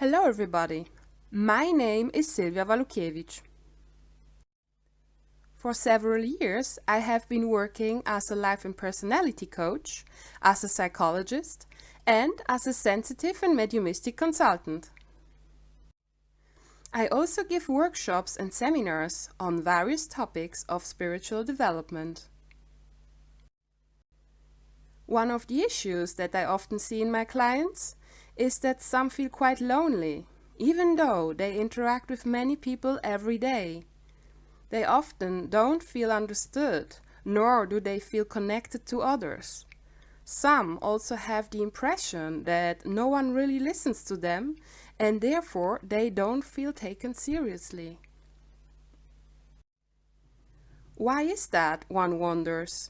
Hello everybody, my name is Silvia Walukiewicz. For several years I have been working as a life and personality coach, as a psychologist and as a sensitive and mediumistic consultant. I also give workshops and seminars on various topics of spiritual development. One of the issues that I often see in my clients is that some feel quite lonely, even though they interact with many people every day. They often don't feel understood, nor do they feel connected to others. Some also have the impression that no one really listens to them, and therefore they don't feel taken seriously. Why is that, one wonders?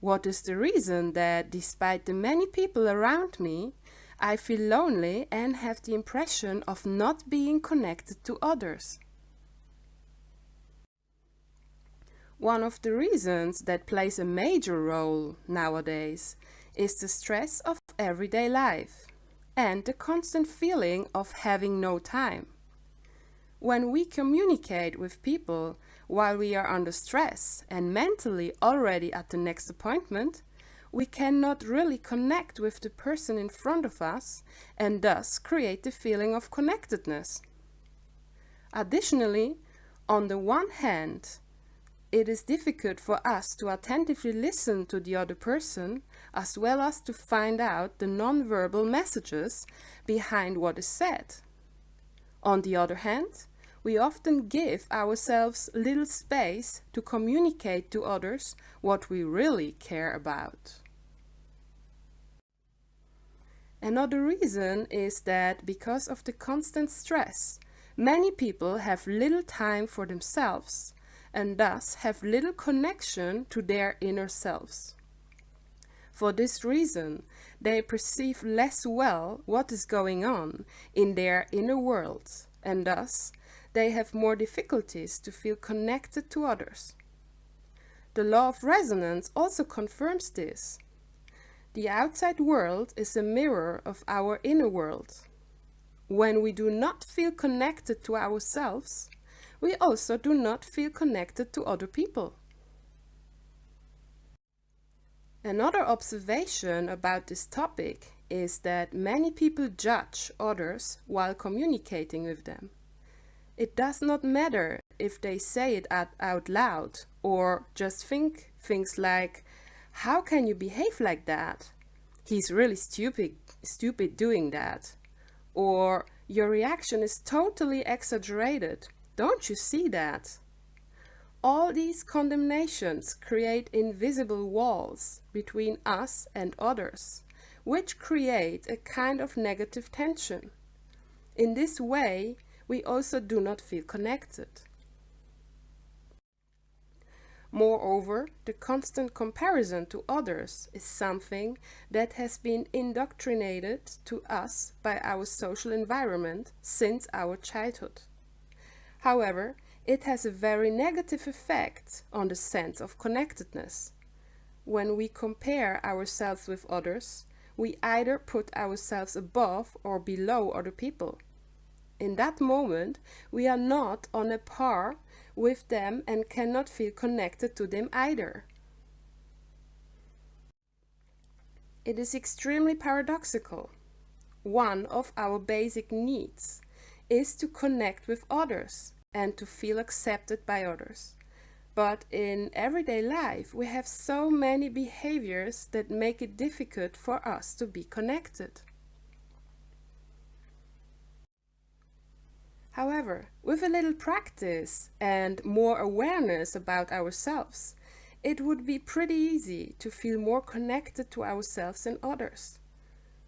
What is the reason that, despite the many people around me, I feel lonely and have the impression of not being connected to others? One of the reasons that plays a major role nowadays is the stress of everyday life and the constant feeling of having no time. When we communicate with people while we are under stress and mentally already at the next appointment, we cannot really connect with the person in front of us and thus create the feeling of connectedness. Additionally, on the one hand, it is difficult for us to attentively listen to the other person as well as to find out the non-verbal messages behind what is said. On the other hand, we often give ourselves little space to communicate to others what we really care about. Another reason is that because of the constant stress, many people have little time for themselves and thus have little connection to their inner selves. For this reason, they perceive less well what is going on in their inner world, and thus they have more difficulties to feel connected to others. The law of resonance also confirms this. The outside world is a mirror of our inner world. When we do not feel connected to ourselves, we also do not feel connected to other people. Another observation about this topic is that many people judge others while communicating with them. It does not matter if they say it out loud or just think things like, "How can you behave like that? He's really stupid doing that." Or, "Your reaction is totally exaggerated. Don't you see that?" All these condemnations create invisible walls between us and others, which create a kind of negative tension. In this way, we also do not feel connected. Moreover, the constant comparison to others is something that has been indoctrinated to us by our social environment since our childhood. However, it has a very negative effect on the sense of connectedness. When we compare ourselves with others, we either put ourselves above or below other people. In that moment, we are not on a par with them and cannot feel connected to them either. It is extremely paradoxical. One of our basic needs is to connect with others and to feel accepted by others. But in everyday life, we have so many behaviors that make it difficult for us to be connected. However, with a little practice and more awareness about ourselves, it would be pretty easy to feel more connected to ourselves and others.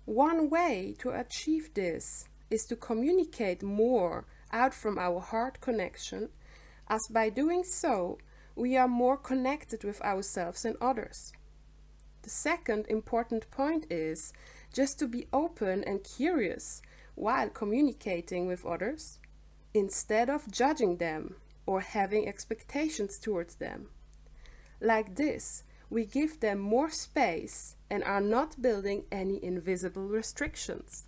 One way to achieve this is to communicate more out from our heart connection, as by doing so, we are more connected with ourselves and others. The second important point is just to be open and curious while communicating with others, instead of judging them or having expectations towards them. Like this, we give them more space and are not building any invisible restrictions.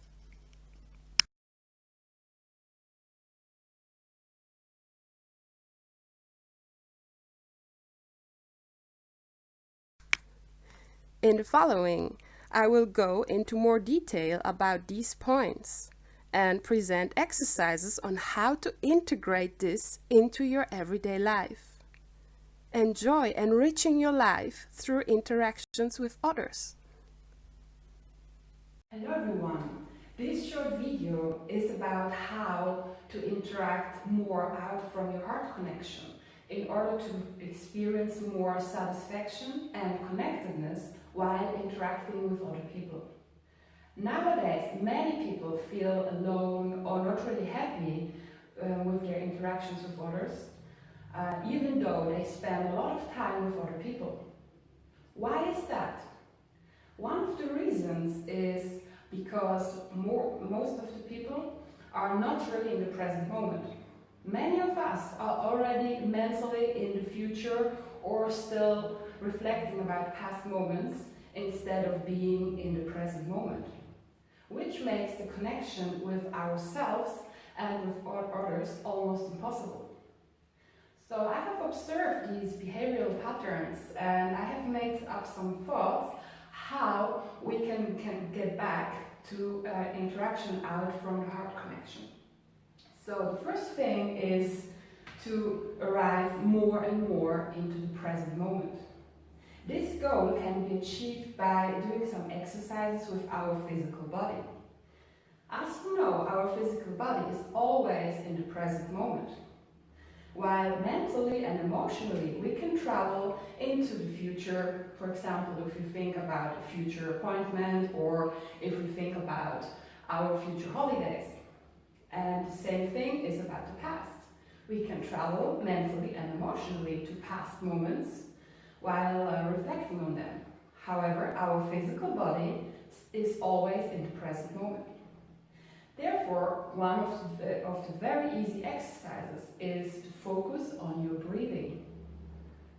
In the following, I will go into more detail about these points and present exercises on how to integrate this into your everyday life. Enjoy enriching your life through interactions with others. Hello everyone! This short video is about how to interact more out from your heart connection in order to experience more satisfaction and connectedness while interacting with other people. Nowadays, many people feel alone or not really happy with their interactions with others, even though they spend a lot of time with other people. Why is that? One of the reasons is because most of the people are not really in the present moment. Many of us are already mentally in the future or still reflecting about past moments instead of being in the present moment, which makes the connection with ourselves and with others almost impossible. So I have observed these behavioral patterns and I have made up some thoughts how we can get back to interaction out from the heart connection. So the first thing is to arrive more and more into the present moment. This goal can be achieved by doing some exercises with our physical body. As you know, our physical body is always in the present moment. While mentally and emotionally we can travel into the future, for example, if you think about a future appointment or if we think about our future holidays. And the same thing is about the past. We can travel mentally and emotionally to past moments while reflecting on them. However, our physical body is always in the present moment. Therefore, one of the very easy exercises is to focus on your breathing.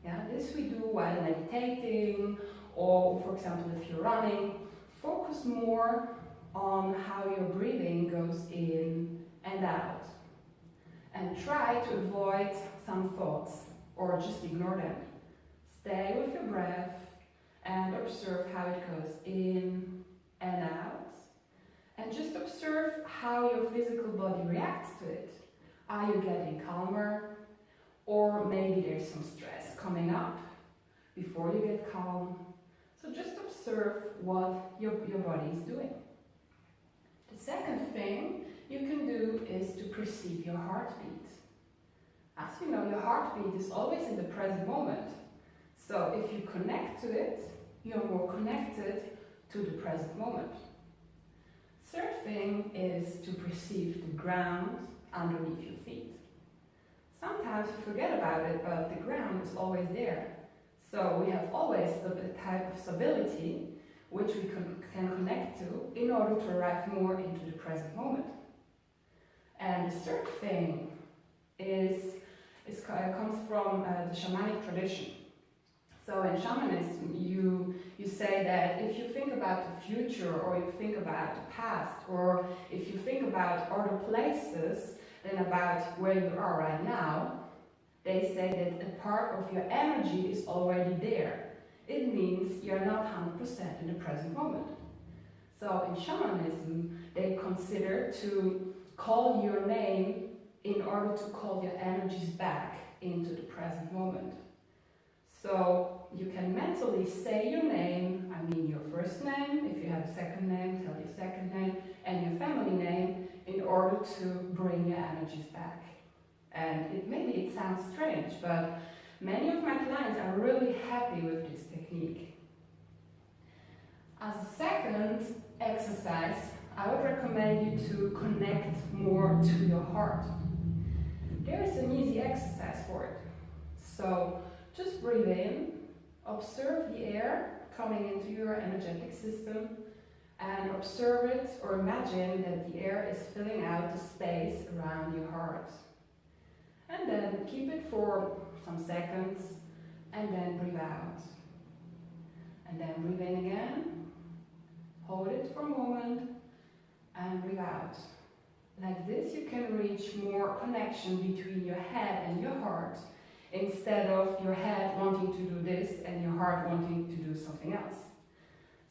Yeah, this we do while meditating, or for example if you're running. Focus more on how your breathing goes in and out. And try to avoid some thoughts, or just ignore them. Stay with your breath and observe how it goes in and out. And just observe how your physical body reacts to it. Are you getting calmer? Or maybe there's some stress coming up before you get calm. So just observe what your body is doing. The second thing you can do is to perceive your heartbeat. As you know, your heartbeat is always in the present moment. So if you connect to it, you're more connected to the present moment. Third thing is to perceive the ground underneath your feet. Sometimes we forget about it, but the ground is always there. So we have always the type of stability which we can connect to in order to arrive more into the present moment. And the third thing comes from the shamanic tradition. So in shamanism, you say that if you think about the future, or you think about the past, or if you think about other places than about where you are right now, they say that a part of your energy is already there. It means you're not 100% in the present moment. So in shamanism, they consider to call your name in order to call your energies back into the present moment. So you can mentally say your name, I mean your first name, if you have a second name, tell your second name, and your family name in order to bring your energies back. And maybe it sounds strange, but many of my clients are really happy with this technique. As a second exercise, I would recommend you to connect more to your heart. There is an easy exercise for it. So just breathe in, observe the air coming into your energetic system, and observe it or imagine that the air is filling out the space around your heart. And then keep it for some seconds, and then breathe out. And then breathe in again, hold it for a moment, and breathe out. Like this you can reach more connection between your head and your heart, instead of your head wanting to do this and your heart wanting to do something else.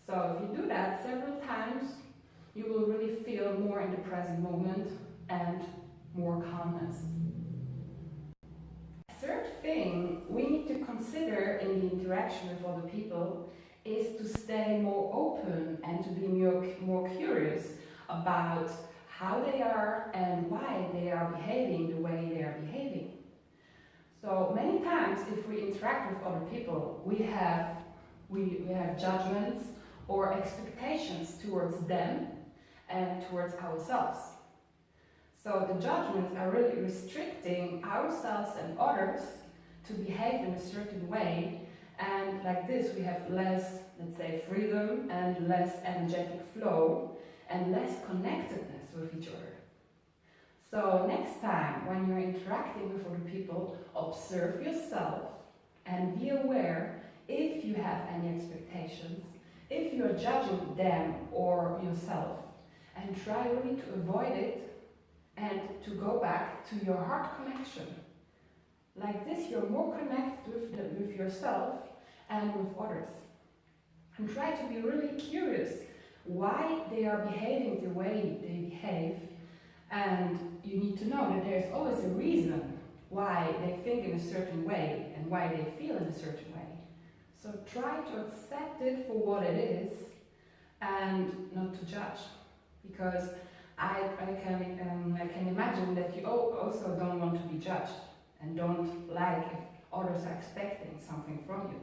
So if you do that several times, you will really feel more in the present moment and more calmness. Third thing we need to consider in the interaction with other people is to stay more open and to be more curious about how they are and why they are behaving the way they are behaving. So many times if we interact with other people, we have judgments or expectations towards them and towards ourselves. So the judgments are really restricting ourselves and others to behave in a certain way, and like this we have less, let's say, freedom and less energetic flow and less connectedness with each other. So next time when you're interacting with other people, observe yourself and be aware if you have any expectations, if you're judging them or yourself, and try really to avoid it and to go back to your heart connection. Like this, you're more connected with yourself and with others. And try to be really curious why they are behaving the way they behave. And you need to know that there's always a reason why they think in a certain way and why they feel in a certain way. So try to accept it for what it is and not to judge. Because I can imagine that you also don't want to be judged and don't like if others are expecting something from you.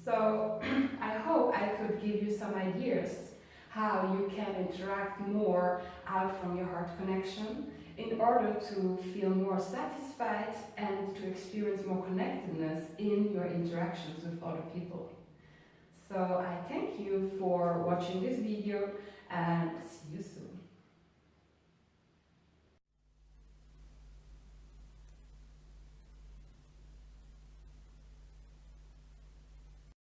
So I hope I could give you some ideas how you can interact more out from your heart connection in order to feel more satisfied and to experience more connectedness in your interactions with other people. So I thank you for watching this video and see you soon.